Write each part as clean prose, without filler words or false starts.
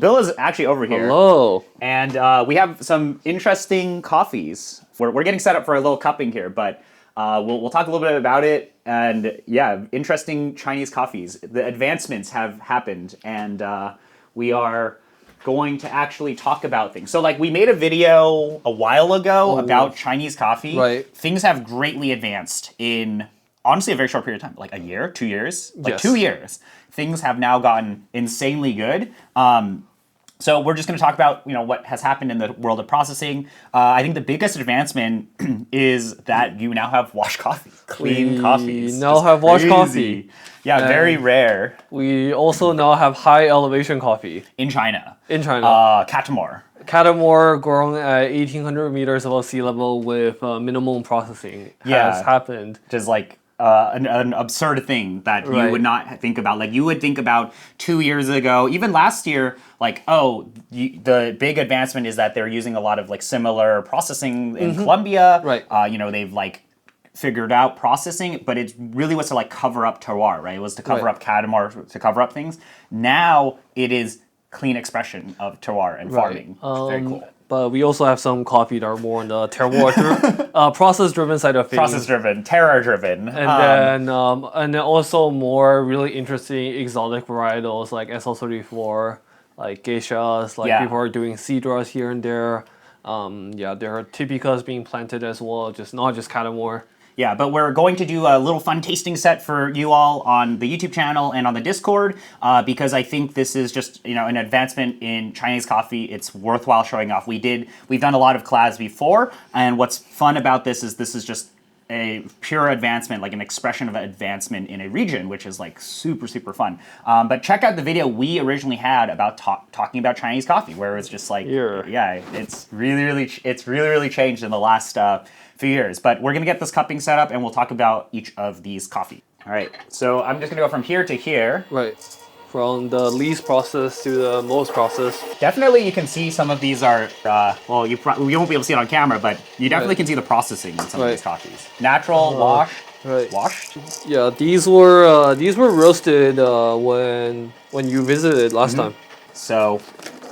Bill is actually over here. Hello. And we have some interesting coffees. We're getting set up for a little cupping here, but we'll talk a little bit about it. And yeah, interesting Chinese coffees. The advancements have happened, and we are going to actually talk about things. So like we made a video a while ago about Chinese coffee. Right. Things have greatly advanced in honestly a very short period of time, like a year, 2 years, like Yes. 2 years. Things have now gotten insanely good. So we're just going to talk about what has happened in the world of processing. I think the biggest advancement is that you now have washed coffee, clean coffees. now Just have washed crazy. coffee. Yeah, very rare We also now have high elevation coffee in China. in China. Catimor. Catimor grown at 1,800 meters above sea level with minimum processing has happened. Which is like an absurd thing that you Right. would not think about. Like you would think about 2 years ago, even last year, like, the big advancement is that they're using a lot of like similar processing in Colombia. Right. They've like figured out processing, but it really was to like cover up terroir, right? It was to cover Right. up catimor, to cover up things. Now it is clean expression of terroir and farming. Very cool. But we also have some coffee that are more on the terroir, process-driven side of things. Process-driven, terroir-driven. And then also more really interesting exotic varietals like SL34, like geishas, like people are doing cedras here and there. There are typicas being planted as well, not just catimor. Yeah, but we're going to do a little fun tasting set for you all on the YouTube channel and on the Discord because I think this is just an advancement in Chinese coffee. It's worthwhile showing off. We've done a lot of collabs before, and what's fun about this is just a pure advancement, like an expression of advancement in a region, which is like super, super fun. But check out the video we originally had about talking about Chinese coffee, where it's just like, it's really changed in the last few years. But we're gonna get this cupping set up and we'll talk about each of these coffee. All right, so I'm just gonna go from here to here. Right. From the least processed to the most processed. Definitely you can see some of these are, you won't be able to see it on camera, but you definitely can see the processing in some of these coffees. Natural, washed. Yeah, these were roasted when you visited last time. So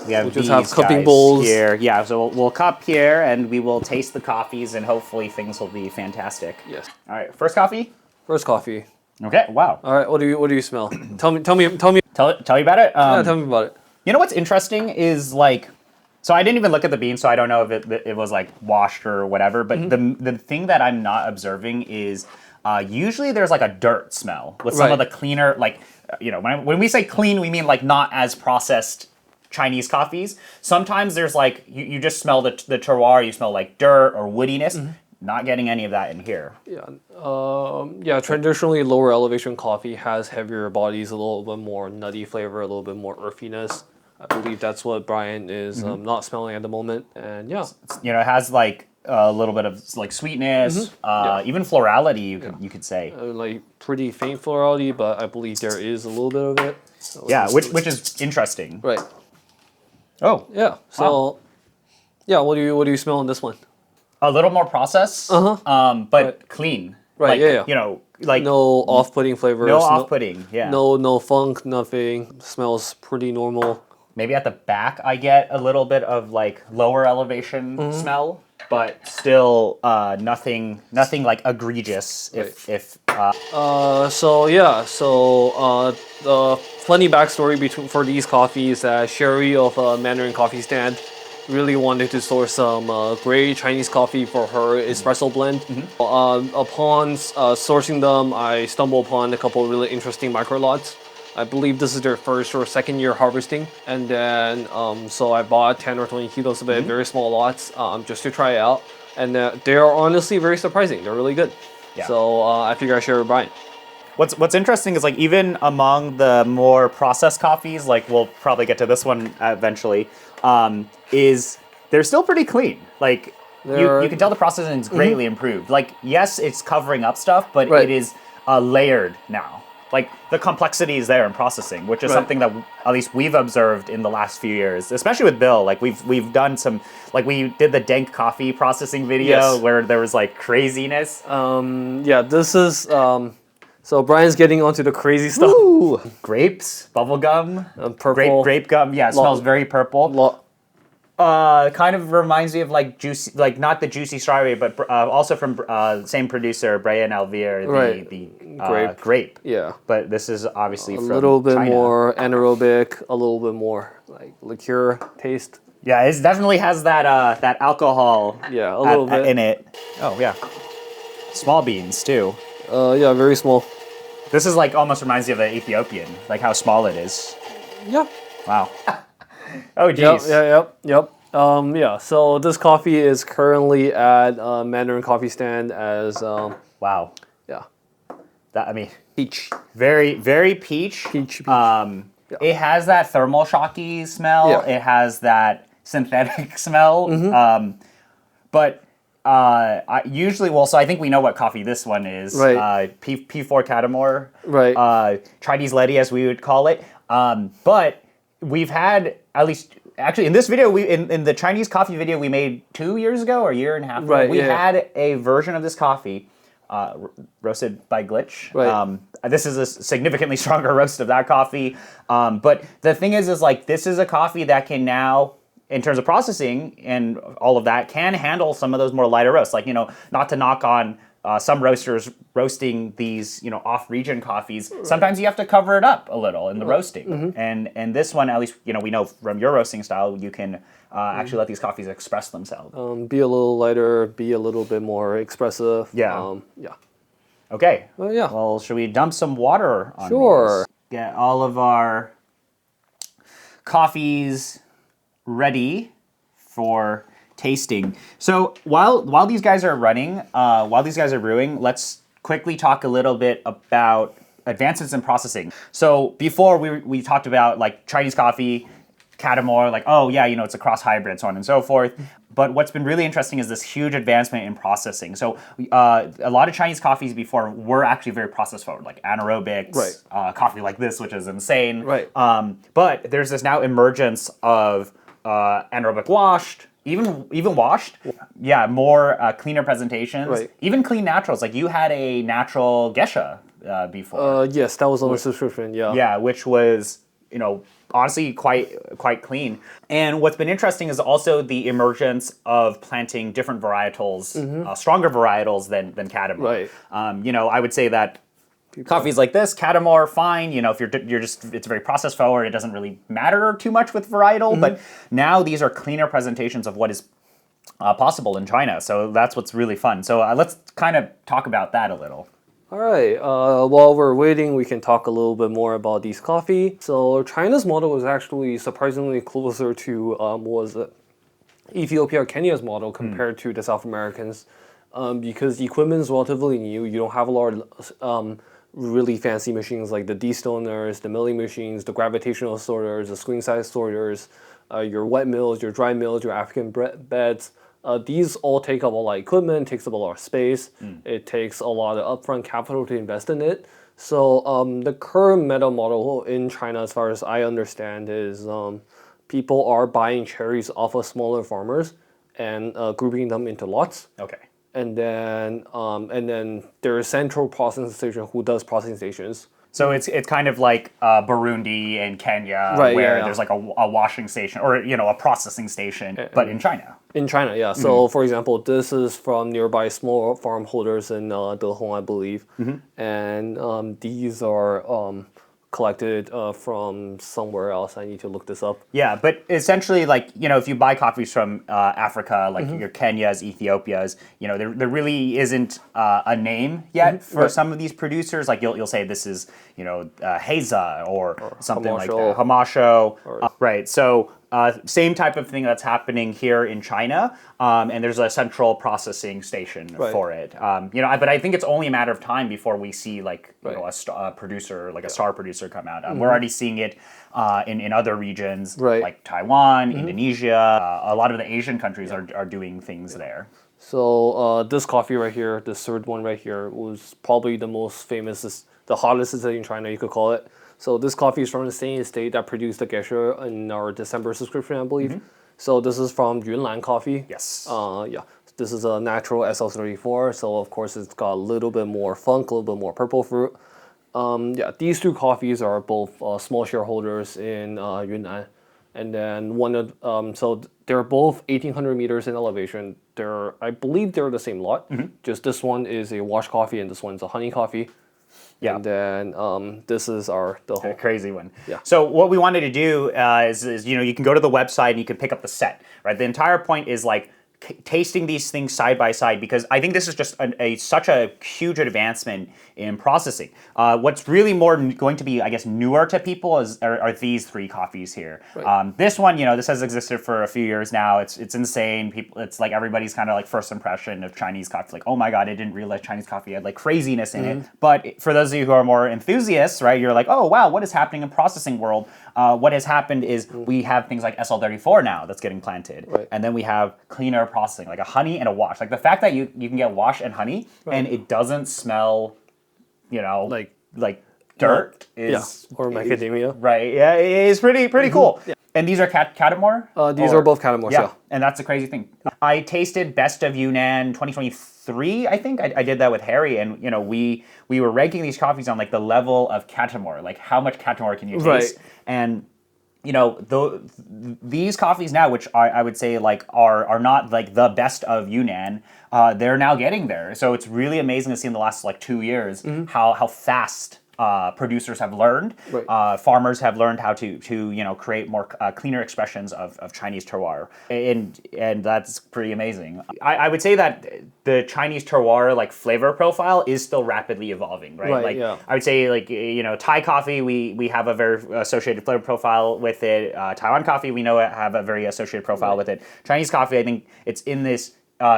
we have just these have cupping guys bowls here. Yeah, so we'll cup here and we will taste the coffees and hopefully things will be fantastic. Yes. All right, first coffee. First coffee. Okay. Wow. All right. What do you smell? Tell me. Tell you about it. Tell me about it. You know what's interesting is like, so I didn't even look at the beans, so I don't know if it was like washed or whatever. But the thing that I'm not observing is usually there's like a dirt smell with some of the cleaner, like when we say clean, we mean like not as processed Chinese coffees. Sometimes there's like you just smell the terroir, you smell like dirt or woodiness. Not getting any of that in here. Yeah. Traditionally, lower elevation coffee has heavier bodies, a little bit more nutty flavor, a little bit more earthiness. I believe that's what Brian is not smelling at the moment, and it has like a little bit of like sweetness, even florality. You could say like pretty faint florality, but I believe there is a little bit of it. So which is interesting. Right. Oh yeah. So what do you smell in this one? A little more process, but clean. Right. Like, like no off-putting flavors. No off-putting. Yeah. No funk. Nothing. Smells pretty normal. Maybe at the back I get a little bit of like lower elevation smell, but still nothing like egregious. If the funny backstory for these coffees, Sherry of Mandarin Coffee Stand really wanted to source some great Chinese coffee for her espresso blend. Upon sourcing them, I stumbled upon a couple of really interesting micro lots. I believe this is their first or second year harvesting, and then so I bought 10 or 20 kilos of it, very small lots, just to try out, and they are honestly very surprising. They're really good. Yeah. So I figure I share with Brian. What's interesting is like even among the more processed coffees, like we'll probably get to this one eventually, is they're still pretty clean. Like you can tell the processing is greatly improved. Like yes, it's covering up stuff, but it is layered now. Like the complexity is there in processing, which is something that at least we've observed in the last few years, especially with Bill. Like we've done some, like we did the dank coffee processing video where there was like craziness. This is so Brian's getting onto the crazy stuff. Ooh. Grapes, bubblegum, Purple. grape gum. Yeah, it smells very purple. Kind of reminds me of like juicy, like not the juicy strawberry, but also from same producer, Brea and Elvire, the grape. Yeah. But this is obviously A from little bit China. more anaerobic, a little bit more like liqueur taste. Yeah, it definitely has that that alcohol. Yeah, a little bit in it. Oh yeah, small beans too. Yeah, very small. This is like almost reminds me of an Ethiopian, like how small it is. Yeah. Wow. Oh geez. Yep. Yeah. So this coffee is currently at Mandarin Coffee Stand as Wow. yeah. That, I mean, Peach. very peach. Peach. It has that thermal shocky smell. Yeah. It has that synthetic smell. But I usually, well, so I think we know what coffee this one is. Right. P4 catimor. Right. Chinese Ledi, as we would call it. But we've had, at least, actually in this video, in the Chinese coffee video we made 2 years ago or a year and a half ago, Right, we yeah. had a version of this coffee roasted by Glitch. Right. This is a significantly stronger roast of that coffee. But the thing is like this is a coffee that can now, in terms of processing and all of that, can handle some of those more lighter roasts. Like, not to knock on some roasters roasting these, off-region coffees. Sometimes you have to cover it up a little in the roasting. And this one, at least, we know from your roasting style, you can actually let these coffees express themselves. Be a little lighter, be a little bit more expressive. Yeah. Yeah. Okay. Well, yeah. Well, should we dump some water on Sure. these? Get all of our coffees ready for tasting. So while these guys are running, while these guys are brewing, let's quickly talk a little bit about advances in processing. So before we talked about like Chinese coffee, catimor, like, oh yeah, it's a cross hybrid, so on and so forth. But what's been really interesting is this huge advancement in processing. So a lot of Chinese coffees before were actually very process forward, like anaerobics, coffee like this, which is insane. Right. But there's this now emergence of anaerobic washed, even washed, more cleaner presentations, Right. even clean naturals. Like you had a natural geisha before. Yes, that was on the subscription. Yeah. Yeah, which was honestly quite clean. And what's been interesting is also the emergence of planting different varietals, stronger varietals than catimor. Right. I would say that coffees like this, catimor, fine. If you're just, it's very process forward. It doesn't really matter too much with varietal. But now these are cleaner presentations of what is possible in China. So that's what's really fun. So let's kind of talk about that a little. All right. While we're waiting, we can talk a little bit more about these coffee. So China's model was actually surprisingly closer to Ethiopia or Kenya's model compared to the South Americans, because the equipment is relatively new. You don't have a lot of really fancy machines like the destoners, the milling machines, the gravitational sorters, the screen size sorters, your wet mills, your dry mills, your African beds. These all take up a lot of equipment, takes up a lot of space. It takes a lot of upfront capital to invest in it. So the current meta model in China, as far as I understand, is people are buying cherries off of smaller farmers and grouping them into lots. Okay. And then there is central processing station who does processing stations. So it's kind of like Burundi and Kenya, Right, where yeah. there's like a washing station or a processing station, but in China. In China, yeah. So, for example, this is from nearby small farm holders in Dehong, I believe, and these are collected from somewhere else. I need to look this up. Yeah, but essentially, like, if you buy coffees from Africa, like your Kenyas, Ethiopias, there really isn't a name yet for some of these producers. Like, you'll say this is, Heza or something like that. Hamasho. Right. So, same type of thing that's happening here in China, and there's a central processing station for it. But I think it's only a matter of time before we see like a producer, like a star producer, come out. We're already seeing it in other regions, like Taiwan, Indonesia. A lot of the Asian countries are doing things there. So this coffee right here, this third one right here, was probably the most famous, the hottest city in China, you could call it. So this coffee is from the same estate that produced the geisha in our December subscription, I believe. So this is from Yunnan coffee. Yes. Yeah. This is a natural SL34, so of course it's got a little bit more funk, a little bit more purple fruit. Yeah, these two coffees are both small shareholders in Yunnan, and then they're both 1,800 meters in elevation. I believe they're the same lot. Just this one is a wash coffee, and this one's a honey coffee. Yeah. And then this is the crazy one. Yeah. So what we wanted to do is you can go to the website and you can pick up the set, right? The entire point is like tasting these things side by side, because I think this is just such a huge advancement in processing. What's really more going to be, I guess, newer to people are these three coffees here. Right. This one, this has existed for a few years now. It's insane. It's like everybody's kind of like first impression of Chinese coffee. Like, oh my God, I didn't realize Chinese coffee had like craziness in it. But for those of you who are more enthusiasts, right, you're like, oh wow, what is happening in processing world? What has happened is we have things like SL34 now that's getting planted. Right. And then we have cleaner processing, like a honey and a wash. Like the fact that you can get wash and honey and it doesn't smell, like dirt is... Yeah, or macadamia. Right, yeah, it is pretty cool. Yeah. And these are catimor? These are both catimors, yeah. And that's the crazy thing. I tasted Best of Yunnan 2023, I think. I did that with Harry, and we were ranking these coffees on like the level of catimor, like how much catimor can you taste? Right. And these coffees now, which I would say like are not like the best of Yunnan, they're now getting there. So it's really amazing to see in the last like 2 years how fast producers have learned, farmers have learned how to create more cleaner expressions of Chinese terroir, and that's pretty amazing. I would say that the Chinese terroir like flavor profile is still rapidly evolving, right? I would say like Thai coffee, we have a very associated flavor profile with it. Taiwan coffee, we know have a very associated profile with it. Chinese coffee, I think it's in this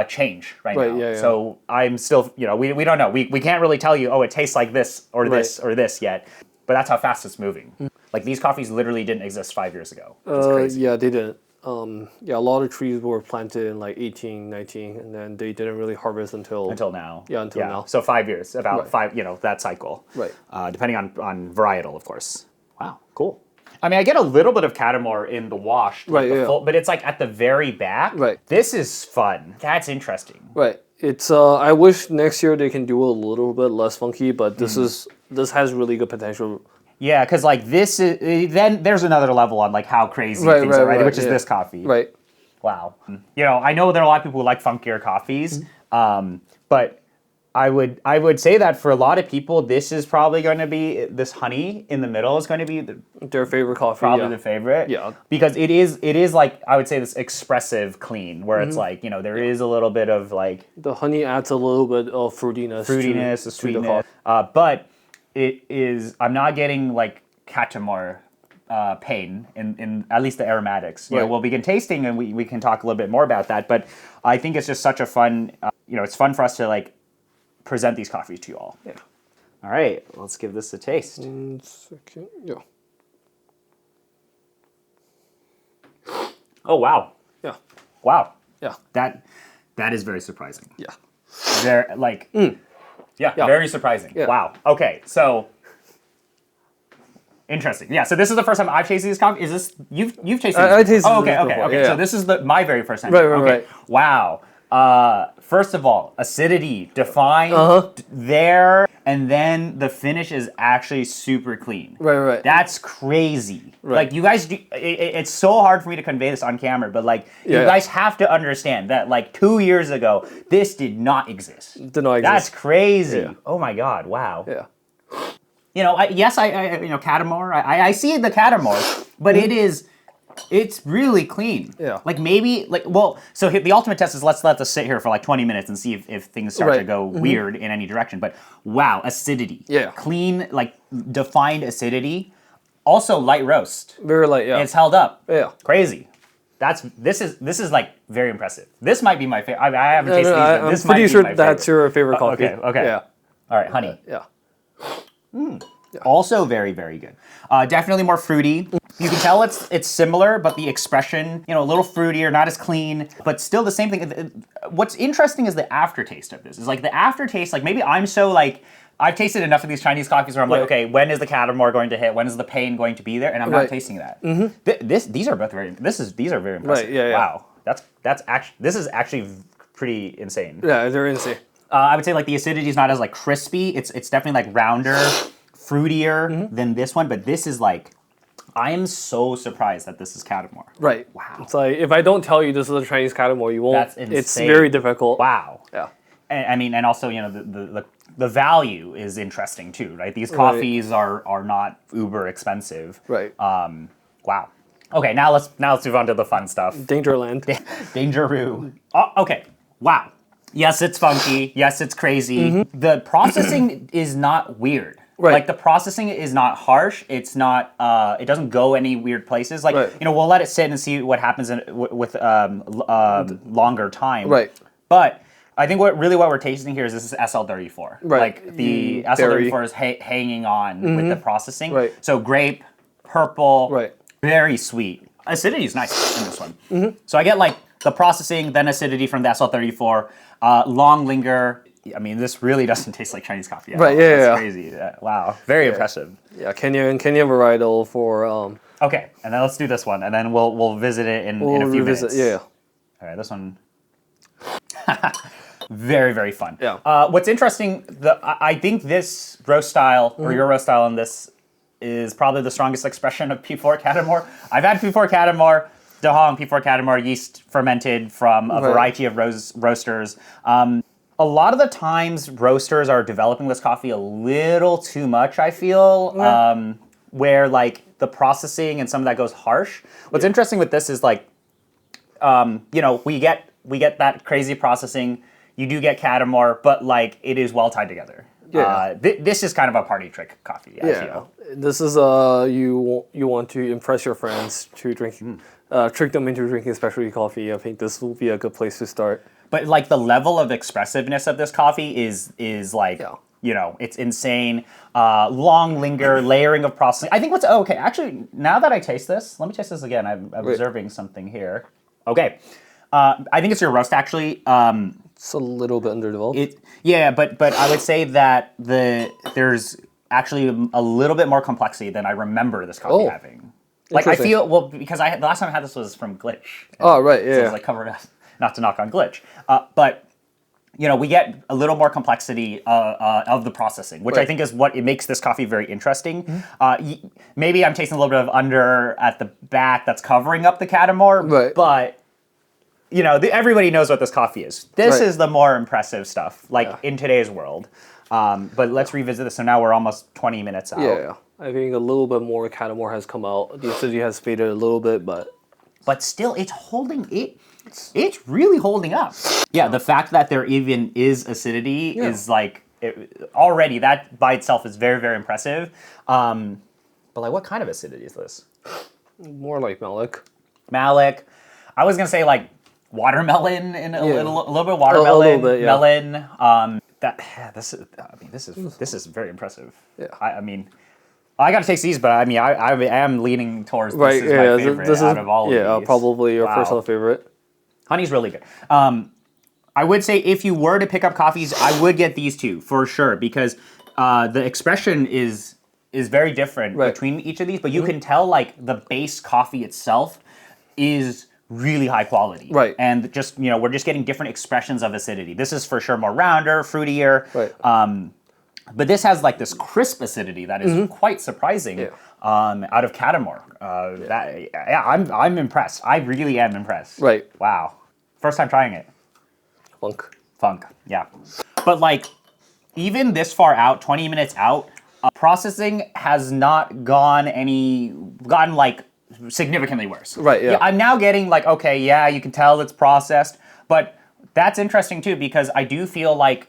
change right now. Yeah. So I'm still, we don't know. We can't really tell you, oh, it tastes like this or this or this yet. But that's how fast it's moving. Like these coffees literally didn't exist 5 years ago. It's crazy. Yeah, they didn't. A lot of trees were planted in like 1819, and then they didn't really harvest until now. Yeah, until now. So 5 years, about five, that cycle. Right. Depending on varietal, of course. Wow, cool. I mean, I get a little bit of catimor in the wash, but it's like at the very back. Right. This is fun. That's interesting. Right. It's I wish next year they can do a little bit less funky, but this has really good potential. Yeah, because like this is then there's another level on like how crazy things are, right? Which is this coffee. Right. Wow. I know there are a lot of people who like funkier coffees, but I would say that for a lot of people, this is probably going to be, this honey in the middle is going to be their favorite coffee. Probably the favorite. Yeah. Because it is like, I would say this expressive clean, where it's like, there is a little bit of like... The honey adds a little bit of fruitiness, the sweetness. But it is, I'm not getting like catimor pain in at least the aromatics. We'll begin tasting and we can talk a little bit more about that. But I think it's just such a fun, it's fun for us to like present these coffees to you all. Yeah. All right, let's give this a taste. 1 second. Yeah. Oh wow. Yeah. Wow. Yeah. That is very surprising. Yeah. They're like very surprising. Yeah. Wow. Okay, so interesting. Yeah, so this is the first time I've tasted this coffee. Is this you've tasted this? I tasted this this before. Okay. Yeah. So this is my very first time. Right. Okay. Wow. First of all, acidity defined there, and then the finish is actually super clean. Right. That's crazy. Right. Like you guys, it's so hard for me to convey this on camera, but like you guys have to understand that like 2 years ago, this did not exist. That's crazy. Yeah. Oh my God! Wow. Yeah. Catimor. I see the catimor, but it's really clean. Yeah. Like maybe so the ultimate test is let's let this sit here for like 20 minutes and see if things start to go weird in any direction. But wow, acidity. Yeah. Clean, like defined acidity. Also light roast. Very light. Yeah. It's held up. Yeah. Crazy. This is like very impressive. This might be my favorite. I haven't tasted these, but this might be my favorite. I'm pretty sure that's your favorite coffee. Okay. Yeah. All right, honey. Yeah. Also very, very good. Definitely more fruity. You can tell it's similar, but the expression, a little fruitier, not as clean, but still the same thing. What's interesting is the aftertaste of this. Is like the aftertaste, like maybe I'm so like, I've tasted enough of these Chinese coffees where I'm like, okay, when is the catimor going to hit? When is the pain going to be there? And I'm not tasting that. These are both these are very impressive. Right, yeah. Wow. This is actually pretty insane. Yeah, they're insane. I would say like the acidity is not as like crispy. It's definitely like rounder, fruitier than this one, but this is like, I am so surprised that this is catimor. Right. Wow. It's like, if I don't tell you this is a Chinese catimor, you won't. That's insane. It's very difficult. Wow. Yeah. And, I mean, and also, you know, the value is interesting too, right? These coffees are not uber expensive. Right. Wow. Okay, now let's move on to the fun stuff. Dangerland. Dangeroo. Oh, okay. Wow. Yes, it's funky. Yes, it's crazy. The processing is not weird. Right. Like the processing is not harsh. It's not. It doesn't go any weird places. Like you know, we'll let it sit and see what happens with longer time. Right. But I think what we're tasting here is this is SL34. Right. Like the SL34 is hanging on with the processing. Right. So grape, purple. Right. Very sweet. Acidity is nice in this one. So I get like the processing, then acidity from the SL34. Long linger. I mean, this really doesn't taste like Chinese coffee at all. That's crazy. Wow. Very impressive. Yeah, Kenya varietal for. Okay, and then let's do this one, and then we'll visit it in a few minutes. Yeah. All right, this one. Very, very fun. Yeah. What's interesting, I think this roast style, or your roast style on this, is probably the strongest expression of P4 Catimor. I've had P4 Catimor, De Hong P4 Catimor, yeast fermented from a variety of roasters. A lot of the times, roasters are developing this coffee a little too much, I feel, where like the processing and some of that goes harsh. What's interesting with this is like, you know, we get that crazy processing. You do get catimor, but like it is well tied together. Yeah. This is kind of a party trick coffee. I feel. This is you want to impress your friends to drink, trick them into drinking specialty coffee. I think this will be a good place to start. But like the level of expressiveness of this coffee is like you know, it's insane. Long linger, layering of processing. I think okay. Actually, now that I taste this, let me taste this again. I'm observing something here. Okay, I think it's your roast actually. It's a little bit underdeveloped. But I would say that there's actually a little bit more complexity than I remember this coffee having. Like I feel because the last time I had this was from Glitch. Oh right, yeah. So it's like covered up. Not to knock on Glitch, but you know we get a little more complexity of the processing, which I think is what it makes this coffee very interesting. Maybe I'm tasting a little bit of under at the back that's covering up the catimor, but you know everybody knows what this coffee is. This is the more impressive stuff, like in today's world. But let's revisit this. So now we're almost 20 minutes out. Yeah, I think a little bit more catimor has come out. The acidity has faded a little bit, but still, it's holding it. It's really holding up. Yeah, the fact that there even is acidity is like already that by itself is very, very impressive. But like, what kind of acidity is this? More like Malik. Malik. I was gonna say like watermelon and a little bit of watermelon, melon. This is very impressive. Yeah. I mean. I gotta taste these, but I mean, I am leaning towards this is my favorite out of all of these. Yeah, probably your personal favorite. Honey's really good. I would say if you were to pick up coffees, I would get these two for sure because the expression is very different between each of these, but you can tell like the base coffee itself is really high quality. Right. And just, you know, we're just getting different expressions of acidity. This is for sure more rounder, fruitier. Right. But this has like this crisp acidity that is quite surprising out of catimor. I'm impressed. I really am impressed. Right. Wow. First time trying it. Funk. Yeah. But like, even this far out, 20 minutes out, processing has not gotten like significantly worse. Right. Yeah. I'm now getting like, okay, yeah, you can tell it's processed, but that's interesting too because I do feel like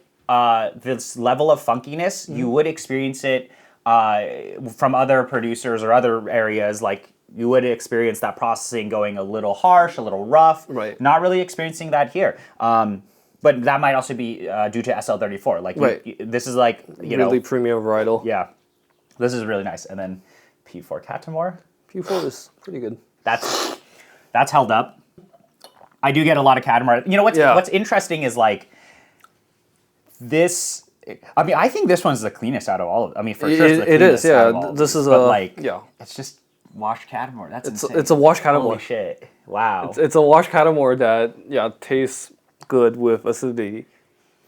this level of funkiness, you would experience it from other producers or other areas. Like you would experience that processing going a little harsh, a little rough. Right. Not really experiencing that here. But that might also be due to SL34. Like this is like really premium varietal. Yeah, this is really nice. And then P4 Catimor. P4 is pretty good. That's held up. I do get a lot of Catimor. You know what's interesting is like. This, I mean, I think this one's the cleanest out of all of them. I mean, for sure, it's the cleanest out of all of this is but like, it's just washed catimor. That's insane. It's a washed catimor. Holy shit! Wow. It's a washed catimor that tastes good with acidity.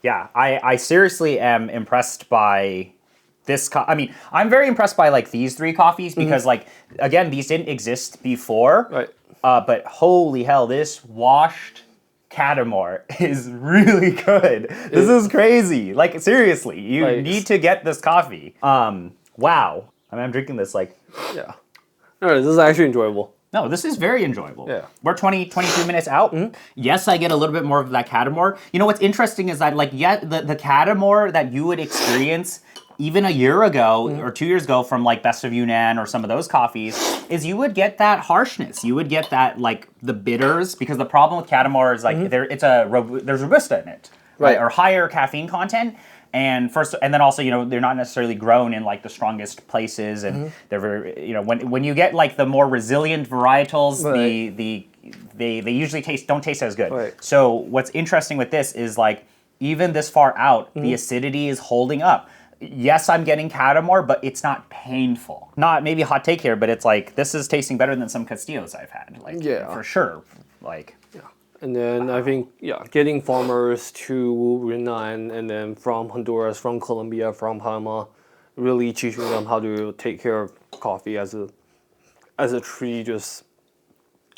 Yeah, I seriously am impressed by I mean, I'm very impressed by like these three coffees because like again, these didn't exist before. Right. But holy hell, this washed catimor is really good. This is crazy. Like seriously, you need to get this coffee. Wow. I mean, I'm drinking this like. Yeah. No, this is actually enjoyable. No, this is very enjoyable. Yeah. We're 22 minutes out. Yes, I get a little bit more of that catimor. You know what's interesting is that like the catimor that you would experience even a year ago or 2 years ago from like Best of Yunnan or some of those coffees is you would get that harshness. You would get that like the bitters because the problem with catimor is like there's Robusta in it, right? Or higher caffeine content. And then also, you know, they're not necessarily grown in like the strongest places, and they're very, you know, when you get like the more resilient varietals, they usually don't taste as good. Right. So what's interesting with this is like even this far out, the acidity is holding up. Yes, I'm getting catimor, but it's not painful. Not maybe a hot take here, but it's like this is tasting better than some Castillos I've had, like for sure, like. And then I think, getting farmers to Yunnan and then from Honduras, from Colombia, from Panama, really teaching them how to take care of coffee as a tree, just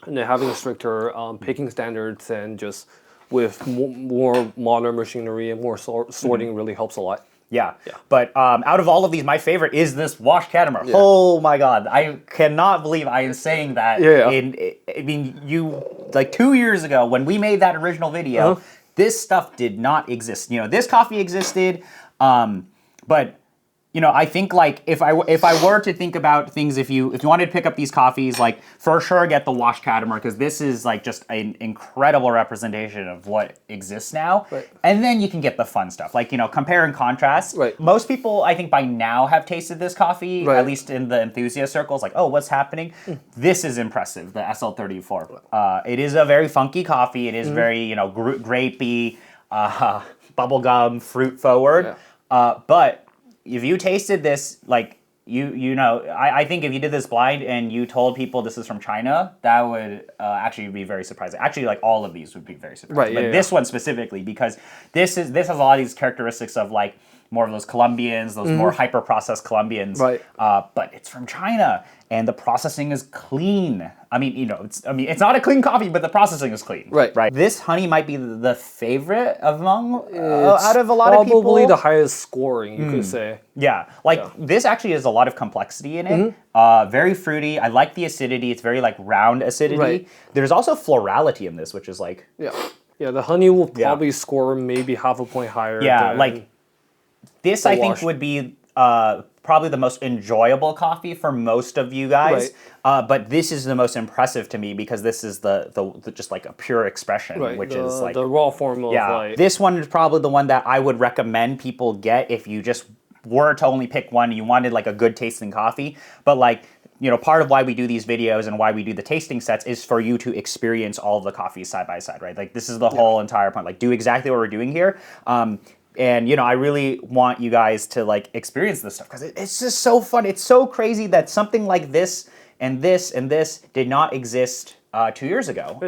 and then having stricter picking standards and just with more modern machinery and more sorting really helps a lot. Yeah. But out of all of these, my favorite is this washed catimor. Yeah. Oh my God. I cannot believe I am saying that. I mean, like 2 years ago when we made that original video, this stuff did not exist. You know, this coffee existed, but you know, I think like if I were to think about things, if you wanted to pick up these coffees, like for sure get the washed catimor because this is like just an incredible representation of what exists now. Right. And then you can get the fun stuff, like, you know, compare and contrast. Right. Most people, I think, by now have tasted this coffee, at least in the enthusiast circles. Like, oh, what's happening? This is impressive. The SL34. It is a very funky coffee. It is very, you know, grapey, bubblegum, fruit forward. But if you tasted this, like, you know, I think if you did this blind and you told people this is from China, that would actually be very surprising. Actually, like, all of these would be very surprising. But this one specifically, because this has a lot of these characteristics of, like, more of those Colombians, those more hyper-processed Colombians. Right. But it's from China, and the processing is clean. I mean, you know, it's not a clean coffee, but the processing is clean. Right. This honey might be the favorite among out of a lot of people. Probably the highest scoring, you could say. Yeah, like this actually has a yeah, of complexity in it. Very fruity. I like the acidity. It's very like round acidity. Right. There's also florality in this, which is like the honey will probably score maybe half a point higher. Yeah, like this I think would be probably the most enjoyable coffee for most of you guys. Right. But this is the most impressive to me because this is the just like a pure expression, which is like the raw form of like. This one is probably the one that I would recommend people get if you just were to only pick one. You wanted like a good tasting coffee, but like, you know, part of why we do these videos and why we do the tasting sets is for you to experience all of the coffees side by side, right? Like this is the whole entire point. Like do exactly what we're doing here. And, you know, I really want you guys to, like, experience this stuff because it's just so fun. It's so crazy that something like this and this and this did not exist 2 years ago.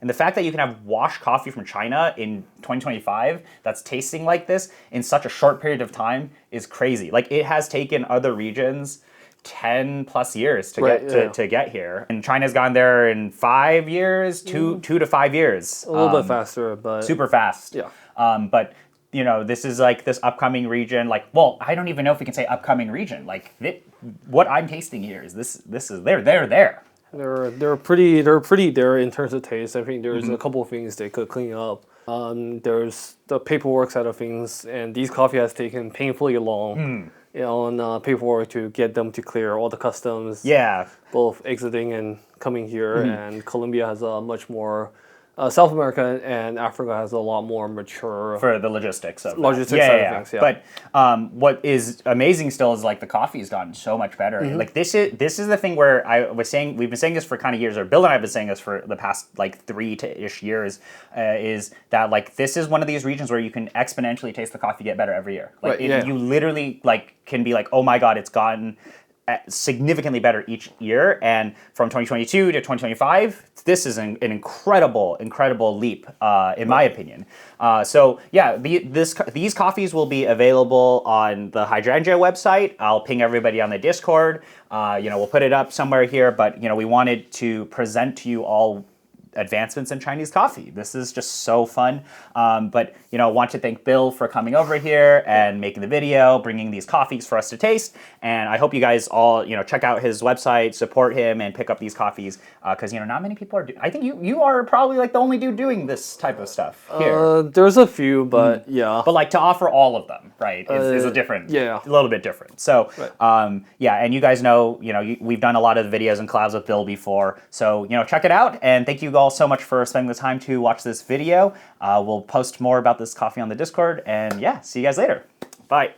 And the fact that you can have washed coffee from China in 2025 that's tasting like this in such a short period of time is crazy. Like, it has taken other regions 10 plus years to get here. And China's gone there in 5 years, 2 to 5 years. A little bit faster, but... Super fast. Yeah. But... you know, this is like this upcoming region. Like, well, I don't even know if we can say upcoming region. Like, what I'm tasting here is this is they're there. They're pretty there in terms of taste. I think there's a couple of things they could clean up. There's the paperwork side of things, and these coffee has taken painfully long on paperwork to get them to clear all the customs. Yeah, both exiting and coming here, and Colombia has a much more. South America and Africa has a lot more mature for the logistics of side of things. But what is amazing still is like the coffee has gotten so much better. Like this is the thing where we've been saying this for kind of years, or Bill and I have been saying this for the past like 3-ish years, is that like this is one of these regions where you can exponentially taste the coffee get better every year. Like you literally like can be like, oh my God, it's gotten significantly better each year. And from 2022 to 2025, this is an incredible leap, in my opinion. So yeah, these coffees will be available on the Hydrangea website. I'll ping everybody on the Discord. We'll put it up somewhere here, but we wanted to present to you all advancements in Chinese coffee. This is just so fun. But want to thank Bill for coming over here and making the video, bringing these coffees for us to taste. And I hope you guys all check out his website, support him, and pick up these coffees because not many people are. I think you are probably like the only dude doing this type of stuff here. There's a few, but yeah. But like to offer all of them, right, is a different, a little bit different. So and you guys know, we've done a lot of the videos and collabs with Bill before. So check it out, and thank you all so much for spending the time to watch this video. We'll post more about this coffee on the Discord, and yeah, see you guys later. Bye.